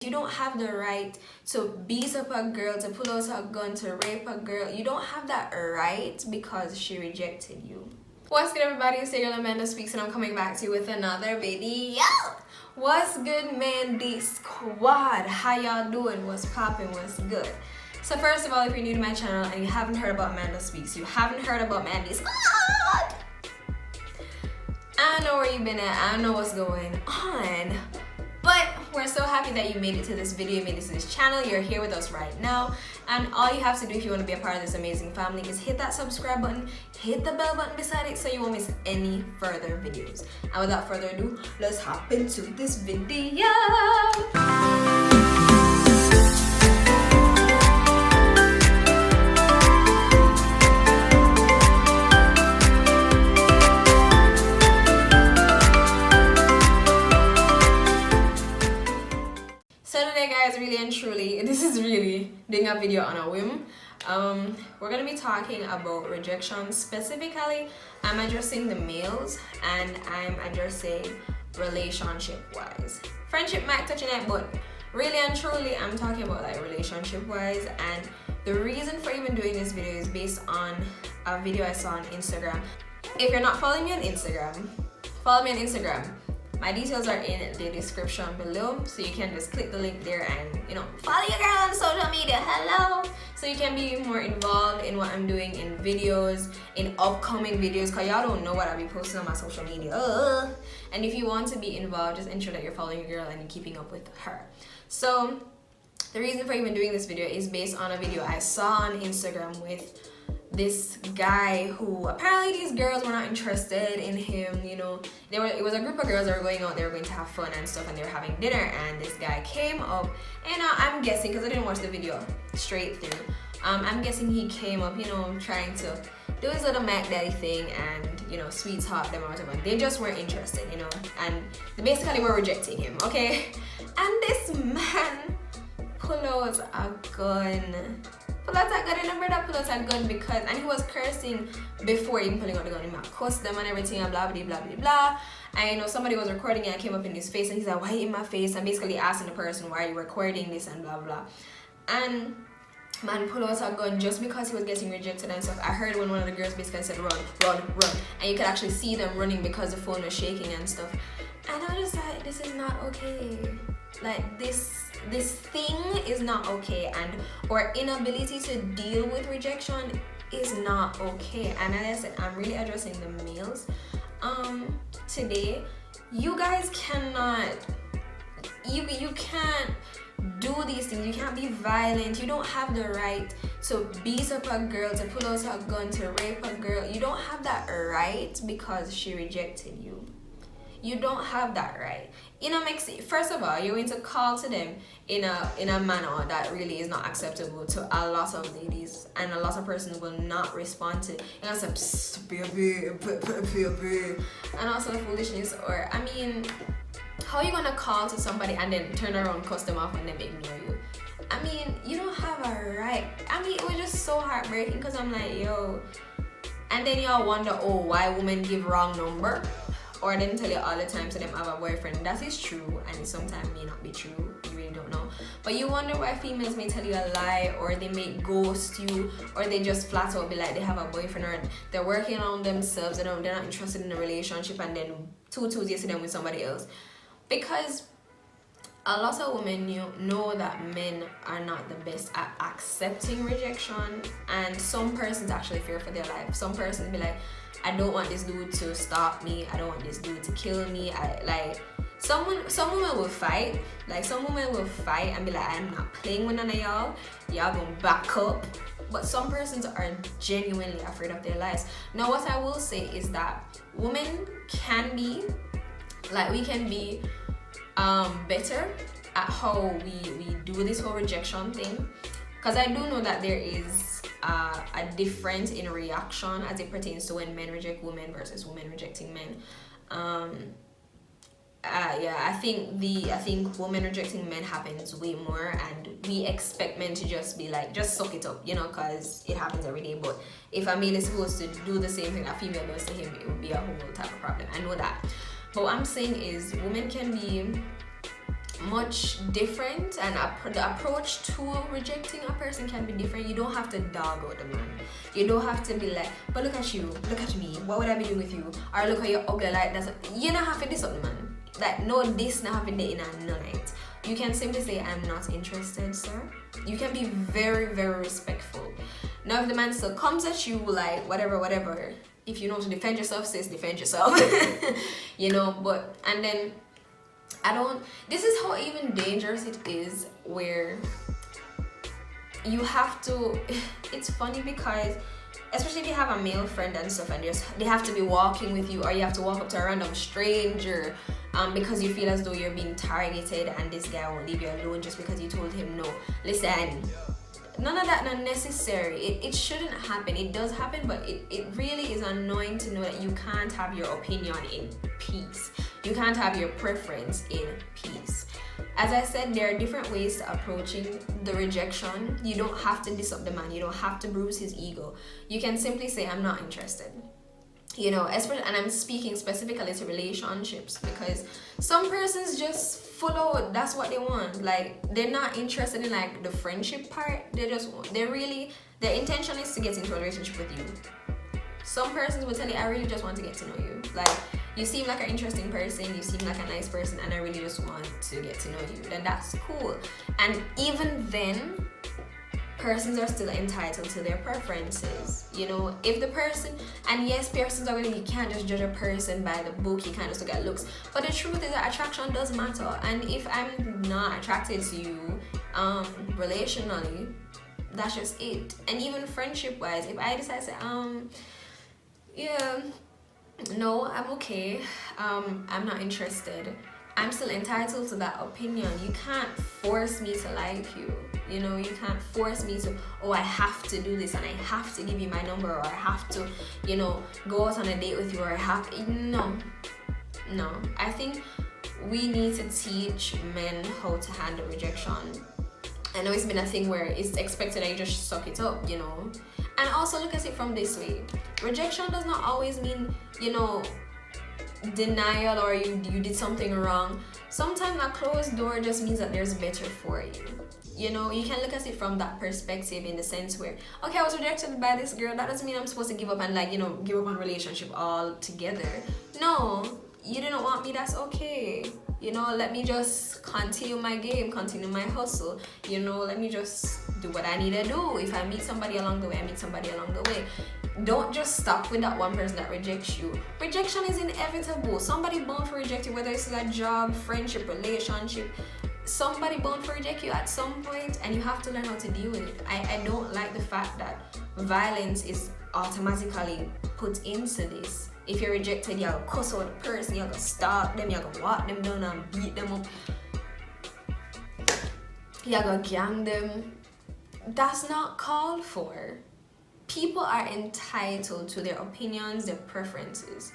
You don't have the right to beat up a girl, to pull out a gun, to rape a girl. You don't have that right because she rejected you. What's good, everybody? It's your girl AmandaSpeaks, and I'm coming back to you with another video. What's good, MandySquad? How y'all doing? What's popping? What's good? So first of all, if you're new to my channel and you haven't heard about AmandaSpeaks, you haven't heard about MandySquad, I know where you've been at. I know what's going on. But we're so happy that you made it to this video, made it to this channel. You're here with us right now. And all you have to do if you want to be a part of this amazing family is hit that subscribe button, hit the bell button beside it so you won't miss any further videos. And without further ado, let's hop into this video. Really and truly, this is really doing a video on a whim. We're gonna be talking about rejection. Specifically, I'm addressing the males and I'm addressing relationship wise. Friendship might touch on it, but really and truly I'm talking about like relationship wise. And the reason for even doing this video is based on a video I saw on Instagram. If you're not following me on Instagram, follow me on Instagram. My details are in the description below, so you can just click the link there and, you know, follow your girl on social media. Hello! So you can be more involved in what I'm doing in videos, in upcoming videos, because y'all don't know what I'll be posting on my social media. And if you want to be involved, just ensure that you're following your girl and you're keeping up with her. So the reason for even doing this video is based on a video I saw on Instagram with this guy who apparently these girls were not interested in him. You know, it was a group of girls that were going out, they were going to have fun and stuff, and they were having dinner, and this guy came up, and I'm guessing, because I didn't watch the video straight through, I'm guessing he came up, you know, trying to do his little Mac Daddy thing and, you know, sweetheart them or whatever. They just weren't interested, you know, and they basically were rejecting him, okay? And this man pulled out a gun. Pull out a gun, and the brother pull out a gun because, and he was cursing before even pulling out the gun. He might cuss them and everything and blah blah blah blah blah. And you know, somebody was recording it and came up in his face and he's like, why in my face? And basically asking the person, why are you recording this and blah blah. And man pulled out a gun just because he was getting rejected and stuff. I heard when one of the girls basically said run, run, run, and you could actually see them running because the phone was shaking and stuff. And I was just like, this is not okay. Like this thing is not okay, and our inability to deal with rejection is not okay. And as I said, I'm really addressing the males today. You guys cannot, you can't do these things. You can't be violent. You don't have the right to beat up a girl, to pull out a gun, to rape a girl. You don't have that right because she rejected you. You don't have that right. You know, first of all, you're going to call to them in a manner that really is not acceptable to a lot of ladies, and a lot of persons will not respond to it. And that's like, baby, and also the foolishness. Or I mean, how are you gonna call to somebody and then turn around, cuss them off, and then ignore you? I mean, you don't have a right. I mean, it was just so heartbreaking because I'm like, yo. And then y'all wonder, oh, why women give wrong number? Or I didn't tell you all the time, so them have a boyfriend. That is true, and it sometimes may not be true. You really don't know. But you wonder why females may tell you a lie, or they may ghost you, or they just flat out be like they have a boyfriend, or they're working on themselves, they're not interested in a relationship, and then two you see them with somebody else. Because a lot of women know that men are not the best at accepting rejection, and some persons actually fear for their life. Some persons be like, I don't want this dude to stop me. I don't want this dude to kill me. Some women will fight. Like, some women will fight and be like, I'm not playing with none of y'all. Y'all gonna back up. But some persons are genuinely afraid of their lives. Now, what I will say is that women can be, like, we can be better at how we do this whole rejection thing. Because I do know that there is a difference in reaction as it pertains to when men reject women versus women rejecting men. Yeah, I think women rejecting men happens way more, and we expect men to just be like, just suck it up, you know, because it happens every day. But if a male is supposed to do the same thing that female does to him, it would be a whole type of problem. I know that. But what I'm saying is, women can be much different, and the approach to rejecting a person can be different. You don't have to dog out the man. You don't have to be like, but look at you, look at me, what would I be doing with you? Or look at your ugly like that. You don't have to diss up the man. Like, no, this not having day in a night. You can simply say, I'm not interested, sir. You can be very, very respectful. Now, if the man still comes at you like whatever, if you know to defend yourself, sis, defend yourself. You know, but, and then this is how even dangerous it is, where you have to, it's funny because, especially if you have a male friend and stuff, and they have to be walking with you, or you have to walk up to a random stranger because you feel as though you're being targeted, and this guy won't leave you alone just because you told him no. Listen, none of that not necessary. It shouldn't happen. It does happen, but it really is annoying to know that you can't have your opinion in peace. You can't have your preference in peace. As I said, there are different ways to approaching the rejection. You don't have to diss up the man. You don't have to bruise his ego. You can simply say, I'm not interested. You know, especially, and I'm speaking specifically to relationships, because some persons just follow, that's what they want. Like, they're not interested in like the friendship part. Their intention is to get into a relationship with you. Some persons will tell you, I really just want to get to know you. Like, you seem like an interesting person, you seem like a nice person, and I really just want to get to know you. Then that's cool. And even then, persons are still entitled to their preferences. You know, if the person, and yes, persons are really, you can't just judge a person by the book, you can't just look at looks. But the truth is that attraction does matter. And if I'm not attracted to you relationally, that's just it. And even friendship wise, if I decide to say, yeah, no, I'm okay, I'm not interested, I'm still entitled to that opinion. You can't force me to like you. You know, you can't force me to, oh, I have to do this, and I have to give you my number, or I have to, you know, go out on a date with you, or I have, no. I think we need to teach men how to handle rejection. I know it's been a thing where it's expected that you just suck it up, you know. And also look at it from this way. Rejection does not always mean, you know, denial, or you did something wrong. Sometimes a closed door just means that there's better for you. You know, you can look at it from that perspective, in the sense where, okay, I was rejected by this girl, that doesn't mean I'm supposed to give up and, like, you know, give up on relationship altogether. No, you didn't want me, that's okay. You know, let me just continue my game, continue my hustle. You know, let me just do what I need to do. If I meet somebody along the way, I meet somebody along the way. Don't just stop with that one person that rejects you. Rejection is inevitable. Somebody bound to reject you, whether it's a job, friendship, relationship. Somebody bound to reject you at some point, and you have to learn how to deal with it. I don't like the fact that violence is automatically put into this. If you're rejected, you're gonna cuss out the person, you're gonna stalk them, you're gonna walk them down and beat them up, you're gonna gang them. That's not called for. People are entitled to their opinions, their preferences.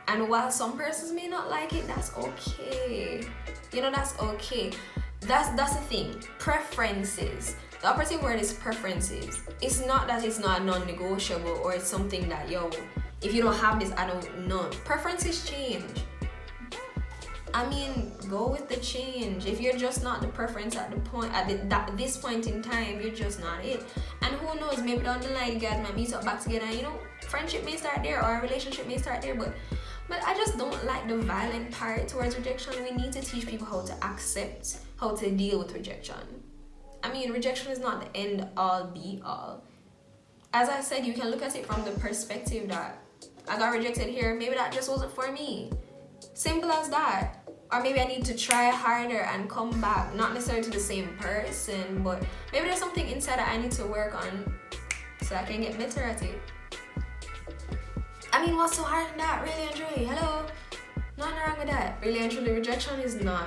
And while some persons may not like it, that's okay. You know, that's okay. That's the thing. Preferences. The operative word is preferences. It's not that it's not non-negotiable, or it's something that, yo, if you don't have this, I don't know. Preferences change. I mean, go with the change. If you're just not the preference at this point in time, you're just not it. And who knows, maybe down the line you guys might meet up back together, and, you know, friendship may start there, or a relationship may start there. But I just don't like the violent part towards rejection. We need to teach people how to accept, how to deal with rejection. I mean, rejection is not the end all be all. As I said, you can look at it from the perspective that I got rejected here, maybe that just wasn't for me. Simple as that. Or maybe I need to try harder and come back, not necessarily to the same person, but maybe there's something inside that I need to work on so I can get better at it. I mean, what's so hard in that? Really and truly, hello? Nothing wrong with that. Really and truly, rejection is not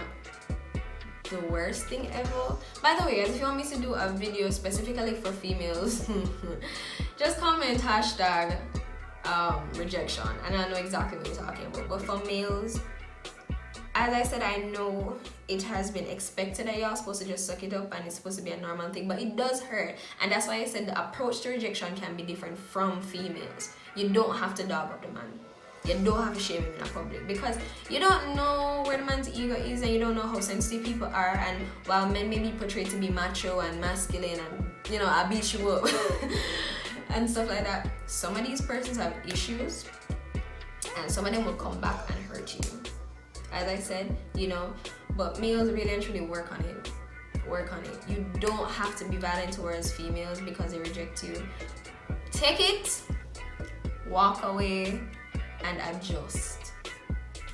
the worst thing ever. By the way, guys, if you want me to do a video specifically for females, just comment hashtag rejection, and I know exactly what you're talking about. But for males, as I said, I know it has been expected that y'all supposed to just suck it up, and it's supposed to be a normal thing, but it does hurt. And that's why I said the approach to rejection can be different from females. You don't have to dog up the man. You don't have to shame him in a public because you don't know where the man's ego is and you don't know how sensitive people are. And while men may be portrayed to be macho and masculine and, you know, I beat you up and stuff like that, some of these persons have issues and some of them will come back and hurt you. As I said, you know, but males really and truly work on it. Work on it. You don't have to be violent towards females because they reject you. Take it, walk away, and adjust.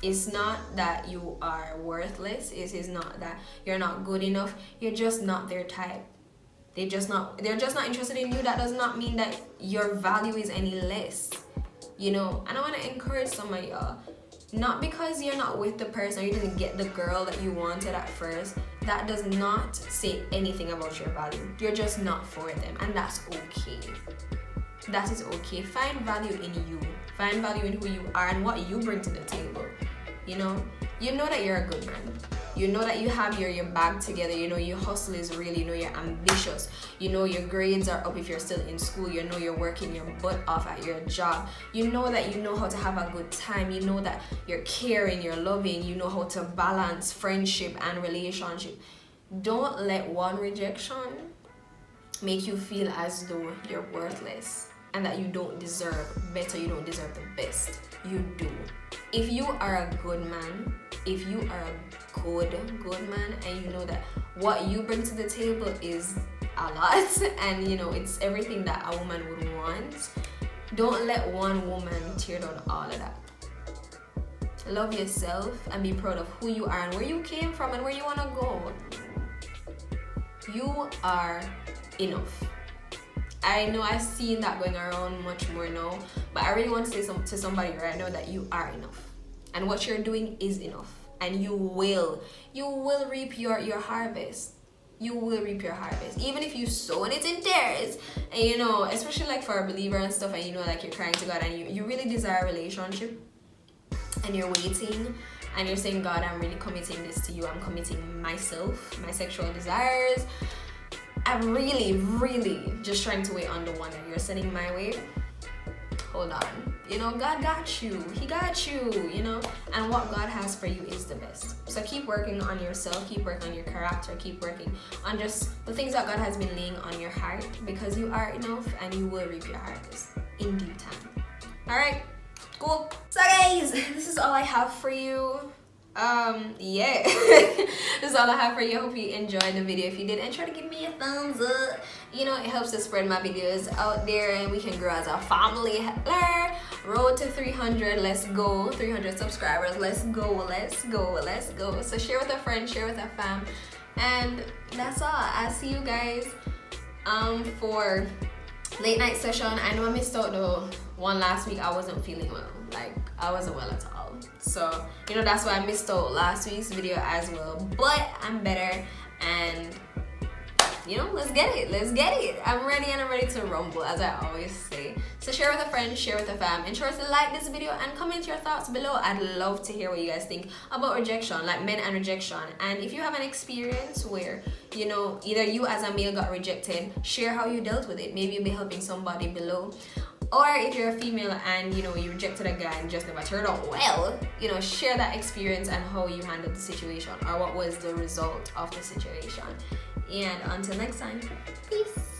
It's not that you are worthless. It is not that you're not good enough. You're just not their type. They're just not interested in you. That does not mean that your value is any less. You know, and I want to encourage some of y'all. Not because you're not with the person or you didn't get the girl that you wanted at first, that does not say anything about your value. You're just not for them, and that's okay. That is okay. Find value in you. Find value in who you are and what you bring to the table. You know that you're a good man. You know that you have your bag together. You know your hustle is real. You know you're ambitious. You know your grades are up if you're still in school. You know you're working your butt off at your job. You know that you know how to have a good time. You know that you're caring, you're loving. You know how to balance friendship and relationship. Don't let one rejection make you feel as though you're worthless and that you don't deserve better, you don't deserve the best. You do. If you are a good man, if you are a good man, and you know that what you bring to the table is a lot and you know it's everything that a woman would want, don't let one woman tear down all of that. Love yourself and be proud of who you are and where you came from and where you want to go. You are enough. I know I've seen that going around much more now, but I really want to say to somebody right now that you are enough. And what you're doing is enough. And you will reap your harvest. You will reap your harvest. Even if you sow it in tears. And you know, especially like for a believer and stuff, and you know, like you're crying to God and you really desire a relationship. And you're waiting. And you're saying, God, I'm really committing this to you. I'm committing myself, my sexual desires. I'm really just trying to wait on the one that you're sending my way. Hold on. You know, God got you. He got you, you know. And what God has for you is the best. So keep working on yourself. Keep working on your character. Keep working on just the things that God has been laying on your heart. Because you are enough and you will reap your harvest in due time. Alright? Cool. So guys, this is all I have for you. Yeah. This is all I have for you. I hope you enjoyed the video. If you did, and try to give me a thumbs up. You know, it helps to spread my videos out there and we can grow as a family. Road to 300. Let's go. 300 subscribers. Let's go. So share with a friend, share with a fam. And that's all. I'll see you guys for late night session. I know I missed out the one last week. I wasn't feeling well. Like, I wasn't well at all. So, you know, that's why I missed out last week's video as well. But I'm better and, you know, let's get it. I'm ready and I'm ready to rumble, as I always say. So share with a friend, share with a fam. Ensure to like this video and comment your thoughts below. I'd love to hear what you guys think about rejection, like men and rejection. And if you have an experience where, you know, either you as a male got rejected, share how you dealt with it. Maybe you'll be helping somebody below. Or if you're a female and, you know, you rejected a guy and just never turned out well, you know, share that experience and how you handled the situation or what was the result of the situation. And until next time, peace.